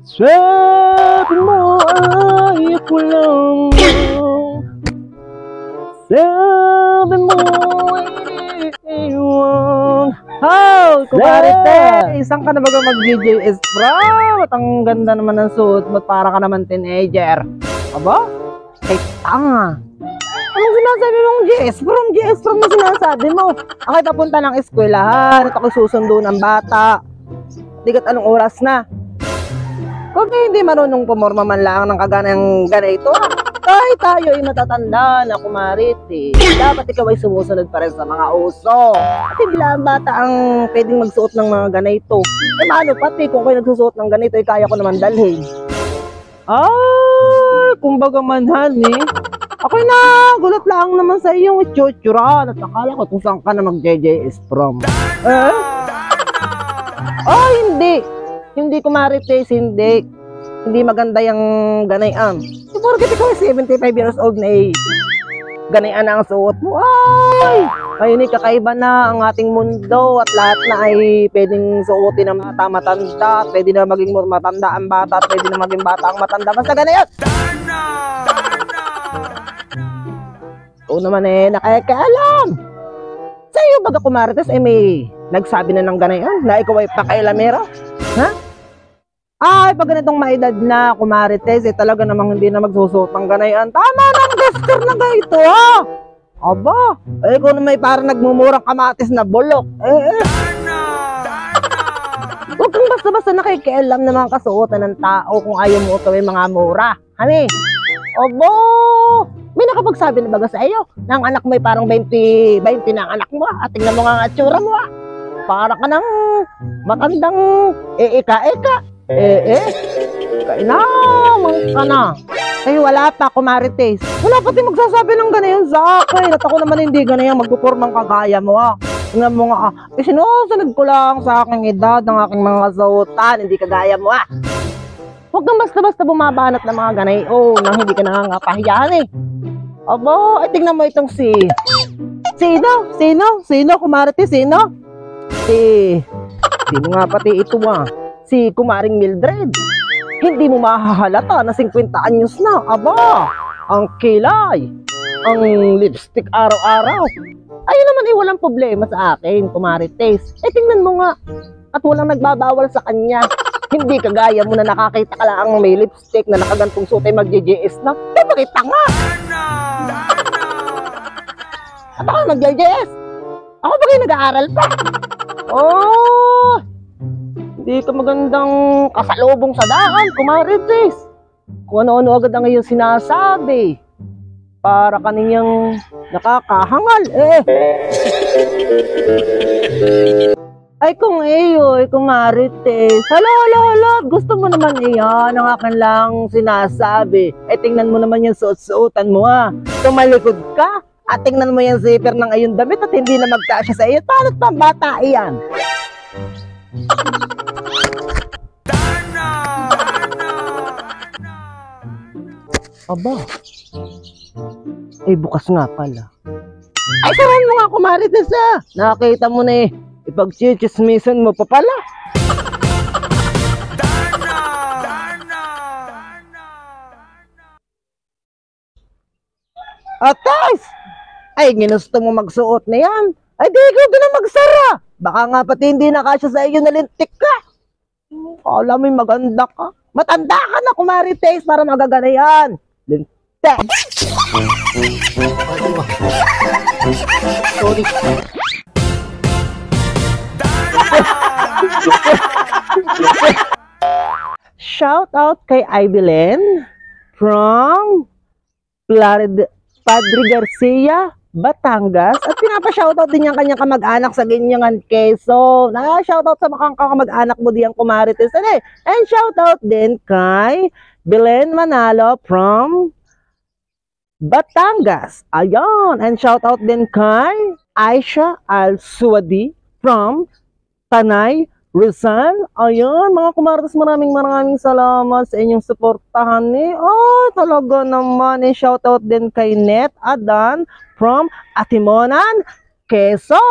Sabi mo ay ako lang. Sabi mo ay iiwan. How, kumarite, isang ka na baga mag-DJS bro? At ang ganda naman ng suot mo, para ka naman teenager. Aba? Ay, tanga. Anong sinasabi mong GS prom? GS prom na sinasabi mo. Ako'y papunta ng eskwelahan at ako'y susundo ng bata. Digat anong oras na? Kung hindi marunong pumorma man lang ng kaganang ganito, kahit tayo ay matatanda na kumarite, dapat ikaw ay sumusunod pa rin sa mga uso. At hindi lang bata ang pwedeng magsuot ng mga ganito. Eh paano pati kung kayo nagsusuot ng ganito, ay kaya ko naman dalhin. Ay, kumbaga manhan eh. Ako'y nagulat lang naman sa iyong itsura at akala ko kung saan ka na mag-JJS from. Oh, hindi. Hindi kumarites, hindi. Hindi maganda yung ganayan. Porket ikaw ay 75 years old na eh. Ganayan na ang suot mo. Ay! Ngayon ay kakaiba na ang ating mundo at lahat na ay pwedeng suotin ng bata matanda. Pwede na maging matanda ang bata at pwede na maging bata ang matanda. Basta ganayan! Oo naman eh, nakakaalam. Sa iyo baga kumarites ay may nagsabi na ng ganayan na ikaw ay pakailamera? Ha? Ay, pag ganitong maedad na kumarites, eh talaga namang hindi na magsusuot ng ganayan. Tama na ang gesture na ganito, ha? Aba, eh kung may parang nagmumurang kamatis na bulok. Huwag kang basta-basta nakikialam ng mga kasuotan ng tao kung ayaw mo ito yung mga mura. Hani? Aba, may nakapagsabi na baga sa iyo na ang anak mo ay parang 20 na ang anak mo, at tingnan mo nga ang atsura mo, ha? Para ka ng matandang eka-eka. Kainaman ka na. Ay wala pa, kumarites. Wala pati magsasabi ng ganayan sa akin. At ako naman hindi ganayan magpupurmang kagaya mo, ha. Tingnan mo nga, sinusunod ko lang sa aking edad ng aking mga suotan. Hindi kagaya mo, ha. Huwag kang basta-basta bumabanat ng mga ganayon nang hindi ka nangangapahiyan eh. Aba, ay tingnan mo itong Sino, kumarites, sino? Sino nga pati ito, ha? Si Kumaring Mildred. Hindi mo mahahalata na 50 anyos na. Aba, ang kilay, ang lipstick araw-araw. Ayun naman ay walang problema sa akin, kumarites. Eh tingnan mo nga, at walang nagbabawal sa kanya. Hindi kagaya mo na nakakita ka lang may lipstick na nakagantong suot ay mag-JJS na. Eh bakit nga? At ako mag-JJS? Ako ba kayo nag-aaral pa? Oh! Hindi ka magandang kasalubong sa daan, kumarites. Kung ano-ano agad ang iyong sinasabi. Para kaniyang nakakahangal, eh. Ay kung kumarites. Hala, gusto mo naman iyan ang akin lang sinasabi. Eh tingnan mo naman yung suot-suotan mo, ha. Tumalikod ka at tingnan mo yung zipper ng ayong damit at hindi na magkasya sa iyo. Paano't pambata iyan? Aba, ay bukas nga pala. Ay saran mo nga kumarites, ha. Nakita mo na eh, ipag-chichismisan mo pa pala. Atas! Ay ginusto mo magsuot na yan. Ay di ikaw doon na magsara. Baka nga pati hindi nakasya sa iyo nalintik ka. Kala mo'y maganda ka. Matanda ka na kumarites para magagana yan. Lintik! Sorry. Shout out kay Ibelen from Padre Garcia, Batangas, at pinapa-shoutout din yung kanyang kamag-anak sa Ginyangan, Quezon. Shoutout sa mga kamag-anak mo diyang kumarites. And shoutout din kay Belen Manalo from Batangas. Ayan. And shoutout din kay Aisha Al-Suwadi from Tanay, Rizal. Ayan, mga kumarites, maraming salamat sa inyong suportahan eh. Oh, talaga naman eh. Shoutout din kay Net Adan from Atimonan, Quezon.